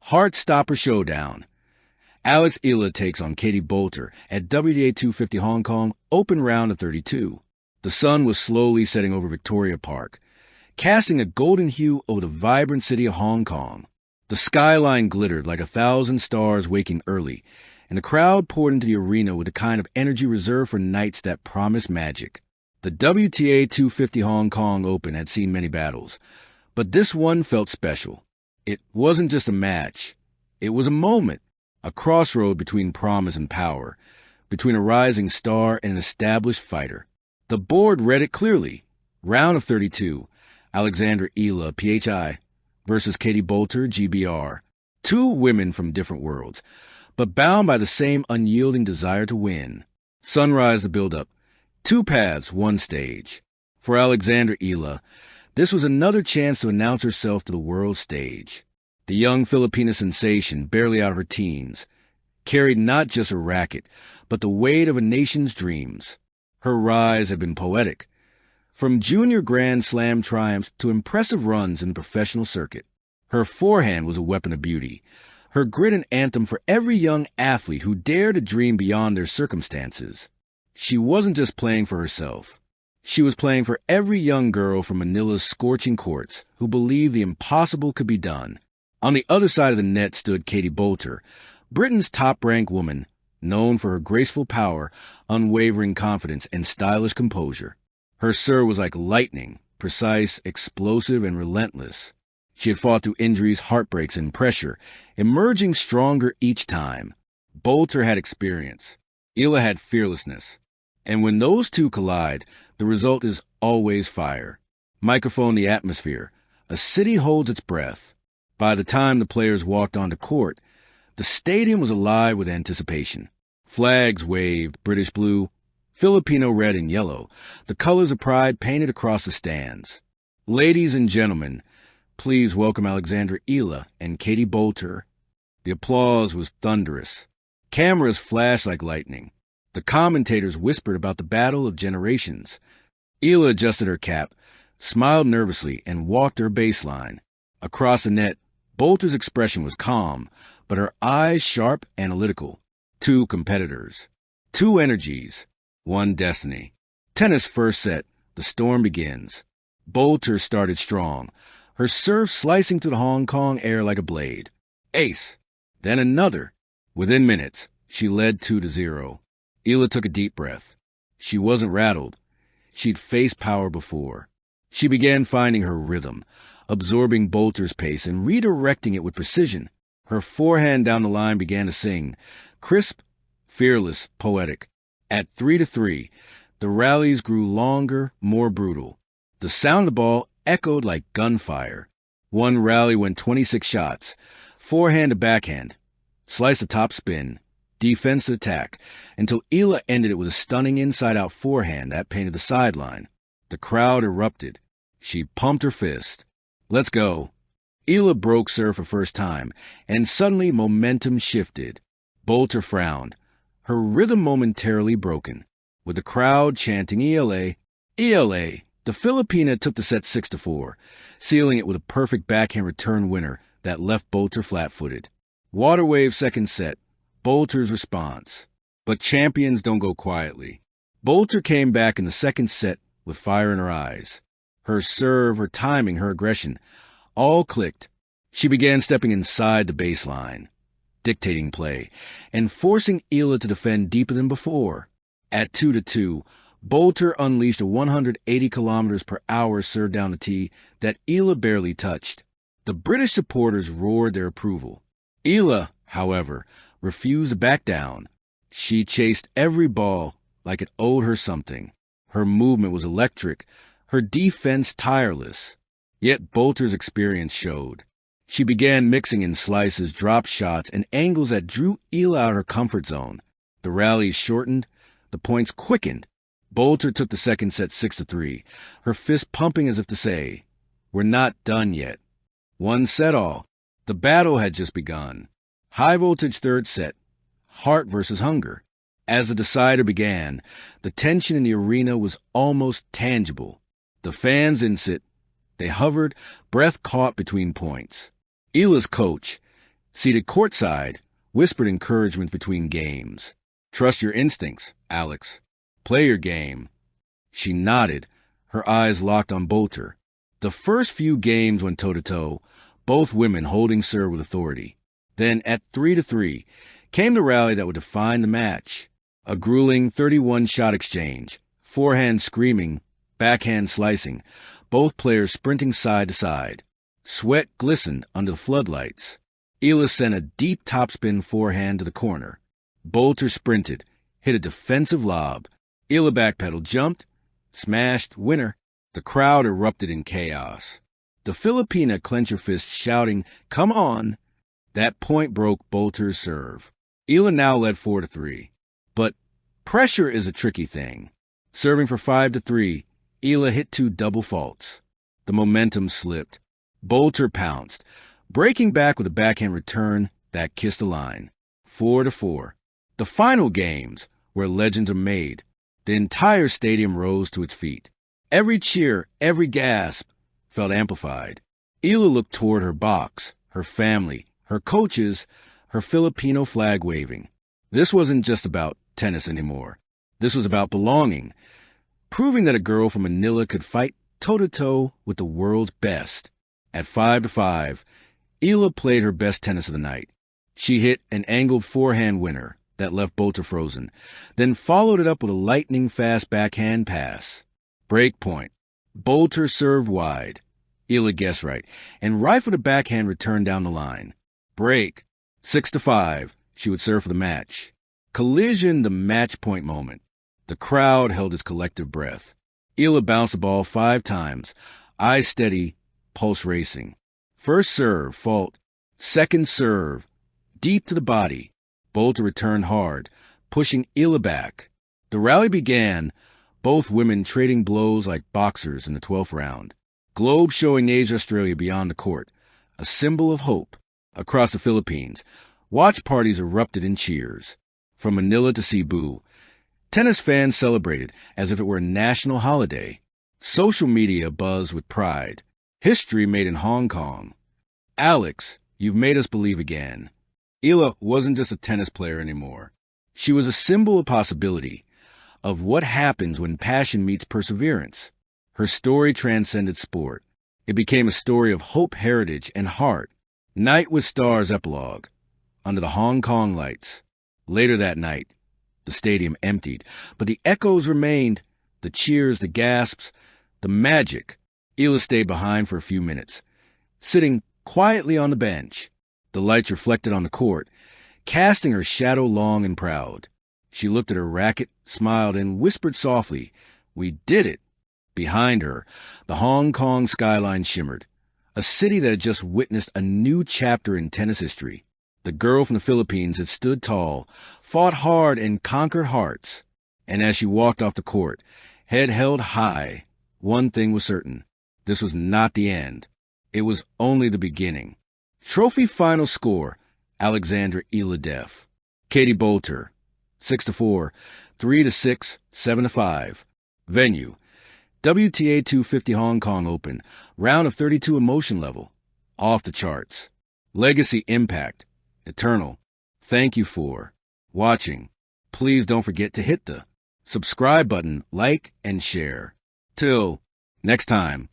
Heartstopper Showdown. Alex Eala takes on Katie Boulter at WTA 250 Hong Kong, open round of 32. The sun was slowly setting over Victoria Park, casting a golden hue over the vibrant city of Hong Kong. The skyline glittered like 1,000 stars waking early, and the crowd poured into the arena with the kind of energy reserved for nights that promise magic. The WTA 250 Hong Kong Open had seen many battles, but this one felt special. It wasn't just a match. It was a moment, a crossroad between promise and power, between a rising star and an established fighter. The board read it clearly. Round of 32, Alexandra Eala, PHI, versus Katie Boulter, GBR. Two women from different worlds, but bound by the same unyielding desire to win. Sunrise the build-up. Two paths, one stage. For Alexandra Eala, this was another chance to announce herself to the world stage. The young Filipina sensation, barely out of her teens, carried not just a racket, but the weight of a nation's dreams. Her rise had been poetic, from junior Grand Slam triumphs to impressive runs in the professional circuit. Her forehand was a weapon of beauty, her grit an anthem for every young athlete who dared to dream beyond their circumstances. She wasn't just playing for herself. She was playing for every young girl from Manila's scorching courts who believed the impossible could be done. On the other side of the net stood Katie Boulter, Britain's top-ranked woman, known for her graceful power, unwavering confidence, and stylish composure. Her serve was like lightning, precise, explosive, and relentless. She had fought through injuries, heartbreaks, and pressure, emerging stronger each time. Boulter had experience. Eala had fearlessness. And when those two collide, the result is always fire. Microphone the atmosphere. A city holds its breath. By the time the players walked onto court, the stadium was alive with anticipation. Flags waved, British blue, Filipino red and yellow, the colors of pride painted across the stands. Ladies and gentlemen, please welcome Alexandra Eala and Katie Boulter. The applause was thunderous. Cameras flashed like lightning. The commentators whispered about the battle of generations. Eala adjusted her cap, smiled nervously, and walked her baseline. Across the net, Boulter's expression was calm, but her eyes sharp, analytical. Two competitors. Two energies. One destiny. Tennis first set. The storm begins. Boulter started strong, her serve slicing through the Hong Kong air like a blade. Ace. Then another. Within minutes, she led 2-0. Eala took a deep breath. She wasn't rattled. She'd faced power before. She began finding her rhythm, absorbing Boulter's pace and redirecting it with precision. Her forehand down the line began to sing, crisp, fearless, poetic. At 3-3, the rallies grew longer, more brutal. The sound of the ball echoed like gunfire. One rally went 26 shots, forehand to backhand, slice to top spin, defense to attack, until Eala ended it with a stunning inside-out forehand that painted the sideline. The crowd erupted. She pumped her fist. Let's go. Eala broke serve for first time, and suddenly momentum shifted. Boulter frowned, her rhythm momentarily broken. With the crowd chanting ELA, ELA, the Filipina took the set 6-4, sealing it with a perfect backhand return winner that left Boulter flat-footed. Waterwave second set, Boulter's response. But champions don't go quietly. Boulter came back in the second set with fire in her eyes. Her serve, her timing, her aggression, all clicked. She began stepping inside the baseline, dictating play, and forcing Eala to defend deeper than before. At 2-2, Boulter unleashed a 180 km/h serve down the tee that Eala barely touched. The British supporters roared their approval. Eala, however, refused to back down. She chased every ball like it owed her something. Her movement was electric, her defense tireless. Yet Boulter's experience showed. She began mixing in slices, drop shots, and angles that drew Eala out of her comfort zone. The rallies shortened, the points quickened. Boulter took the second set 6-3, her fist pumping as if to say, "We're not done yet." One set all. The battle had just begun. High-voltage third set, heart versus hunger. As the decider began, the tension in the arena was almost tangible. The fans didn't sit. They hovered, breath caught between points. Eala's coach, Seated courtside, whispered encouragement between games. Trust your instincts, Alex. Play your game. She nodded, her eyes locked on Boulter. The first few games went toe-to-toe, both women holding serve with authority. Then, at 3-3, came the rally that would define the match. A grueling 31-shot exchange, forehand screaming, backhand slicing, both players sprinting side to side. Sweat glistened under the floodlights. Eala sent a deep topspin forehand to the corner. Boulter sprinted, hit a defensive lob. Eala backpedaled, jumped, smashed, winner. The crowd erupted in chaos. The Filipina clenched her fist, shouting, "Come on!" That point broke Boulter's serve. Eala now led 4-3. But pressure is a tricky thing. Serving for 5-3, Eala hit 2 double faults. The momentum slipped. Boulter pounced, breaking back with a backhand return that kissed the line. 4-4. The final games, where legends are made. The entire stadium rose to its feet. Every cheer, every gasp felt amplified. Eala looked toward her box, her family, her coaches, her Filipino flag waving. This wasn't just about tennis anymore. This was about belonging, proving that a girl from Manila could fight toe-to-toe with the world's best. At 5-5, Eala played her best tennis of the night. She hit an angled forehand winner that left Boulter frozen, then followed it up with a lightning-fast backhand pass. Break point. Boulter served wide. Eala guessed right, and rifled a backhand return down the line. Break. 6-5. She would serve for the match. Collision, the match point moment. The crowd held its collective breath. Eala bounced the ball 5 times, eyes steady, pulse racing. First serve, fault. Second serve, deep to the body. Boulter returned hard, pushing Eala back. The rally began, both women trading blows like boxers in the 12th round. Globe showing Asia Australia beyond the court, a symbol of hope. Across the Philippines, watch parties erupted in cheers. From Manila to Cebu, tennis fans celebrated as if it were a national holiday. Social media buzzed with pride. History made in Hong Kong. Alex, you've made us believe again. Eala wasn't just a tennis player anymore. She was a symbol of possibility, of what happens when passion meets perseverance. Her story transcended sport. It became a story of hope, heritage, and heart. Night with Stars epilogue. Under the Hong Kong lights. Later that night, the stadium emptied, but the echoes remained, the cheers, the gasps, the magic. Eala stayed behind for a few minutes, sitting quietly on the bench. The lights reflected on the court, casting her shadow long and proud. She looked at her racket, smiled, and whispered softly, "We did it." Behind her, the Hong Kong skyline shimmered, a city that had just witnessed a new chapter in tennis history. The girl from the Philippines had stood tall, fought hard, and conquered hearts. And as she walked off the court, head held high, one thing was certain. This was not the end. It was only the beginning. Trophy final score, Alexandra Eala Def. Katie Boulter, 6-4, 3-6, 7-5. Venue, WTA 250 Hong Kong Open, round of 32 emotion level. Off the charts. Legacy impact, eternal. Thank you for watching. Please don't forget to hit the subscribe button, like, and share. Till next time.